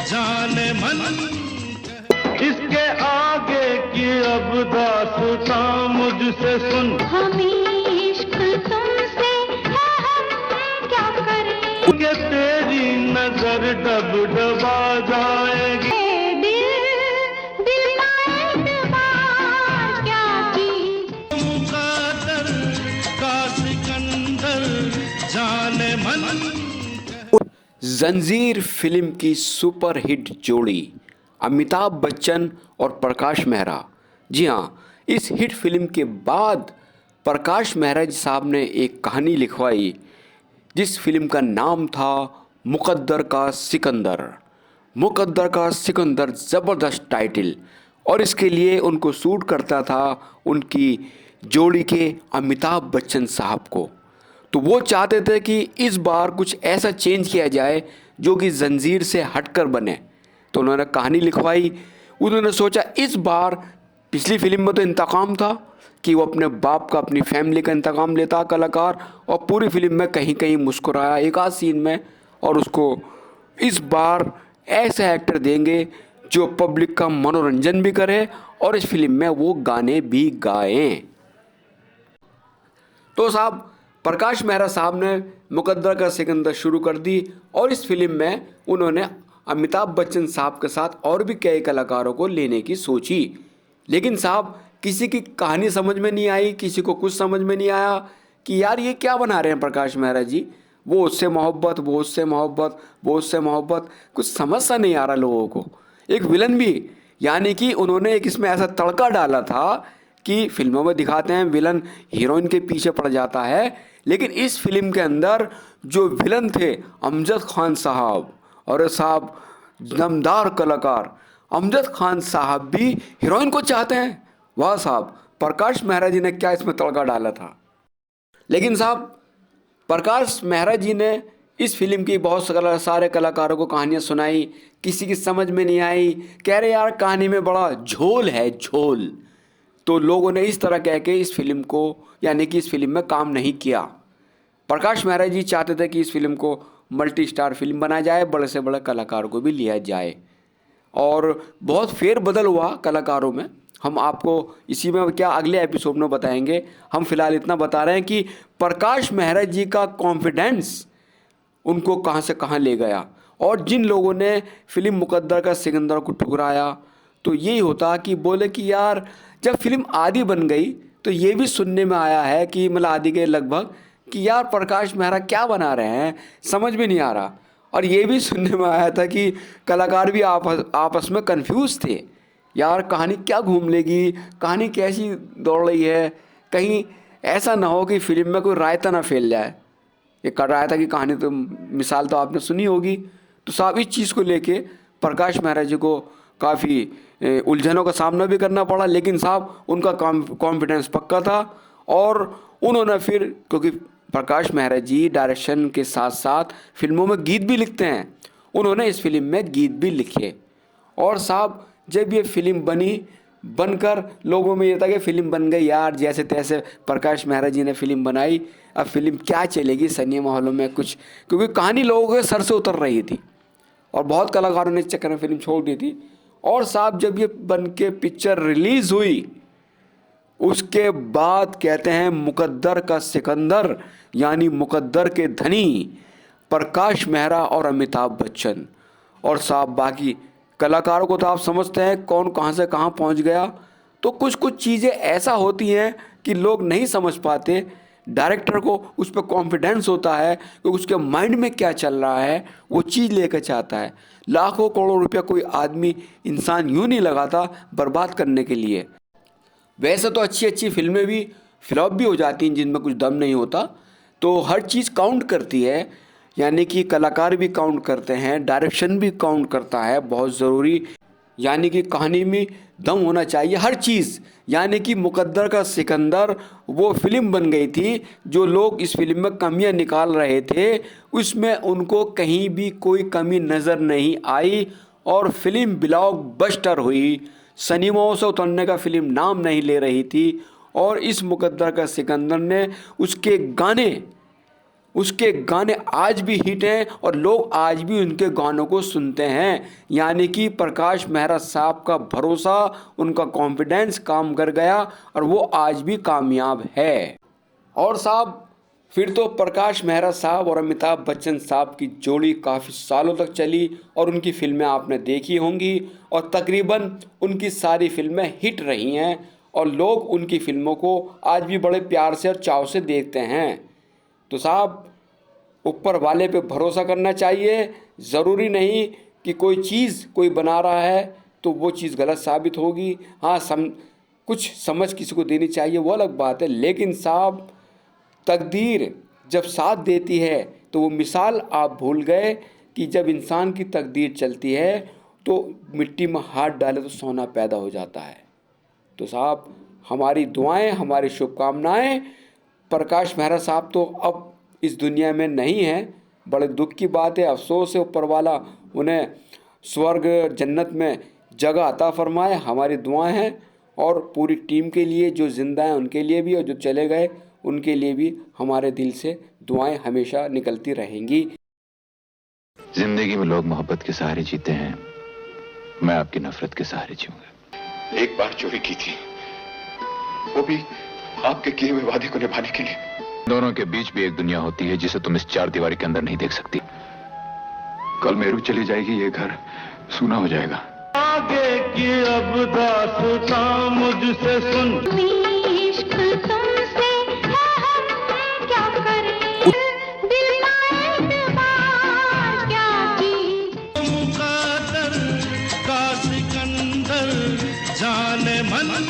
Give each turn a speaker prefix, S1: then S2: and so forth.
S1: जाने मन इसके आगे की अब दास्तां मुझसे सुन। हमें इश्क तुमसे है, हम क्या करें कि तेरी नजर डब डबा जाएगी।
S2: जंजीर फिल्म की सुपरहिट जोड़ी अमिताभ बच्चन और प्रकाश मेहरा। जी हाँ, इस हिट फिल्म के बाद प्रकाश मेहरा जी साहब ने एक कहानी लिखवाई जिस फिल्म का नाम था मुकद्दर का सिकंदर। मुकद्दर का सिकंदर ज़बरदस्त टाइटल, और इसके लिए उनको सूट करता था उनकी जोड़ी के अमिताभ बच्चन साहब को। तो वो चाहते थे कि इस बार कुछ ऐसा चेंज किया जाए जो कि जंजीर से हटकर बने। तो उन्होंने कहानी लिखवाई। उन्होंने सोचा इस बार, पिछली फिल्म में तो इंतकाम था कि वो अपने बाप का, अपनी फैमिली का इंतकाम लेता कलाकार, और पूरी फिल्म में कहीं कहीं मुस्कुराया एक आध सीन में। और उसको इस बार ऐसे एक्टर देंगे जो पब्लिक का मनोरंजन भी करे और इस फिल्म में वो गाने भी गाएं। तो साहब प्रकाश मेहरा साहब ने मुकद्दर का सिकंदर शुरू कर दी, और इस फिल्म में उन्होंने अमिताभ बच्चन साहब के साथ और भी कई कलाकारों को लेने की सोची। लेकिन साहब किसी की कहानी समझ में नहीं आई, किसी को कुछ समझ में नहीं आया कि यार ये क्या बना रहे हैं प्रकाश मेहरा जी। वो उससे मोहब्बत, वो उससे मोहब्बत, वो उससे मोहब्बत, कुछ समझ सा नहीं आ रहा लोगों को। एक विलन भी, यानी कि उन्होंने एक इसमें ऐसा तड़का डाला था कि फिल्मों में दिखाते हैं विलन हीरोइन के पीछे पड़ जाता है, लेकिन इस फिल्म के अंदर जो विलन थे अमजद खान साहब, और साहब दमदार कलाकार अमजद खान साहब भी हीरोइन को चाहते हैं। वाह साहब, प्रकाश मेहरा जी ने क्या इसमें तड़का डाला था। लेकिन साहब प्रकाश मेहरा जी ने इस फिल्म की बहुत सारे कलाकारों को कहानियाँ सुनाई, किसी की समझ में नहीं आई, कह रहे यार कहानी में बड़ा झोल है, झोल। तो लोगों ने इस तरह कह के इस फिल्म को, यानी कि इस फिल्म में काम नहीं किया। प्रकाश मेहरा जी चाहते थे कि इस फिल्म को मल्टी स्टार फिल्म बनाया जाए, बड़े से बड़े कलाकारों को भी लिया जाए, और बहुत फेरबदल हुआ कलाकारों में। हम आपको इसी में क्या अगले एपिसोड में बताएंगे। हम फिलहाल इतना बता रहे हैं कि प्रकाश मेहरा जी का कॉन्फिडेंस उनको कहाँ से कहाँ ले गया, और जिन लोगों ने फिल्म मुकद्दर का सिकंदर को ठुकराया तो यही होता कि बोले कि यार जब फिल्म आधी बन गई तो ये भी सुनने में आया है कि मतलब आधी के लगभग, कि यार प्रकाश मेहरा क्या बना रहे हैं, समझ में नहीं आ रहा। और ये भी सुनने में आया था कि कलाकार भी आपस में कंफ्यूज थे, यार कहानी क्या घूम लेगी, कहानी कैसी दौड़ रही है, कहीं ऐसा ना हो कि फिल्म में कोई रायता ना फैल जाए। ये कर रहा था कि कहानी, तो मिसाल तो आपने सुनी होगी। तो साहब इस चीज़ को लेके प्रकाश मेहरा जी को काफ़ी उलझनों का सामना भी करना पड़ा, लेकिन साहब उनका कॉन्फिडेंस पक्का था। और उन्होंने फिर, क्योंकि प्रकाश मेहरा जी डायरेक्शन के साथ साथ फिल्मों में गीत भी लिखते हैं, उन्होंने इस फिल्म में गीत भी लिखे। और साहब जब ये फिल्म बनकर लोगों में ये था कि फिल्म बन गई यार, जैसे तैसे प्रकाश मेहरा जी ने फिल्म बनाई, अब फिल्म क्या चलेगी सिनेमा हॉलों में कुछ, क्योंकि कहानी लोगों के सर से उतर रही थी और बहुत कलाकारों ने इस चक्कर में फिल्म छोड़ दी थी। और साहब जब ये बन के पिक्चर रिलीज़ हुई उसके बाद कहते हैं मुकद्दर का सिकंदर, यानी मुकद्दर के धनी प्रकाश मेहरा और अमिताभ बच्चन, और साहब बाकी कलाकारों को तो आप समझते हैं कौन कहाँ से कहाँ पहुँच गया। तो कुछ कुछ चीज़ें ऐसा होती हैं कि लोग नहीं समझ पाते, डायरेक्टर को उस पर कॉन्फिडेंस होता है कि उसके माइंड में क्या चल रहा है, वो चीज़ लेकर चाहता है। लाखों करोड़ों रुपया कोई आदमी, इंसान यूँ नहीं लगाता बर्बाद करने के लिए। वैसे तो अच्छी अच्छी फिल्में भी फ्लॉप भी हो जाती हैं जिनमें कुछ दम नहीं होता, तो हर चीज़ काउंट करती है, यानी कि कलाकार भी काउंट करते हैं, डायरेक्शन भी काउंट करता है, बहुत ज़रूरी, यानी कि कहानी में दम होना चाहिए, हर चीज़। यानी कि मुकद्दर का सिकंदर वो फिल्म बन गई थी, जो लोग इस फिल्म में कमियां निकाल रहे थे उसमें उनको कहीं भी कोई कमी नज़र नहीं आई, और फिल्म ब्लॉकबस्टर हुई। सिनेमाओं से उतरने का फिल्म नाम नहीं ले रही थी, और इस मुकद्दर का सिकंदर ने उसके गाने उसके गाने आज भी हिट हैं और लोग आज भी उनके गानों को सुनते हैं। यानी कि प्रकाश मेहरा साहब का भरोसा, उनका कॉन्फिडेंस काम कर गया और वो आज भी कामयाब है। और साहब फिर तो प्रकाश मेहरा साहब और अमिताभ बच्चन साहब की जोड़ी काफ़ी सालों तक चली और उनकी फिल्में आपने देखी होंगी और तकरीबन उनकी सारी फिल्में हिट रही हैं और लोग उनकी फिल्मों को आज भी बड़े प्यार से और चाव से देखते हैं। तो साहब ऊपर वाले पे भरोसा करना चाहिए। ज़रूरी नहीं कि कोई चीज़ कोई बना रहा है तो वो चीज़ गलत साबित होगी। हाँ, कुछ समझ किसी को देनी चाहिए, वो अलग बात है। लेकिन साहब तकदीर जब साथ देती है तो वो मिसाल आप भूल गए कि जब इंसान की तकदीर चलती है तो मिट्टी में हाथ डाले तो सोना पैदा हो जाता है। तो साहब हमारी दुआएं, हमारी शुभकामनाएं। प्रकाश मेहरा साहब तो अब इस दुनिया में नहीं है, बड़े दुख की बात है, अफसोस है। ऊपर वाला उन्हें स्वर्ग जन्नत में जगह अता फरमाए, हमारी दुआएं हैं। और पूरी टीम के लिए, जो ज़िंदा हैं उनके लिए भी और जो चले गए उनके लिए भी हमारे दिल से दुआएं हमेशा निकलती रहेंगी।
S3: जिंदगी में लोग मोहब्बत के सहारे जीते हैं, मैं आपकी नफरत के सहारे जीऊंगा।
S4: एक बार चोरी की थी, वो भी आपके किए हुए वादे को निभाने के लिए।
S3: दोनों के बीच भी एक दुनिया होती है जिसे तुम इस चार दीवारी के अंदर नहीं देख सकती।
S4: कल मेरू चली जाएगी, ये घर सूना हो जाएगा।
S1: आगे की अब दास्तां मुझसे सुन, इश्क तुमसे है, हम क्या करें, दिल का एतबार क्या चीज़, मुक़द्दर का सिकंदर जाने मन।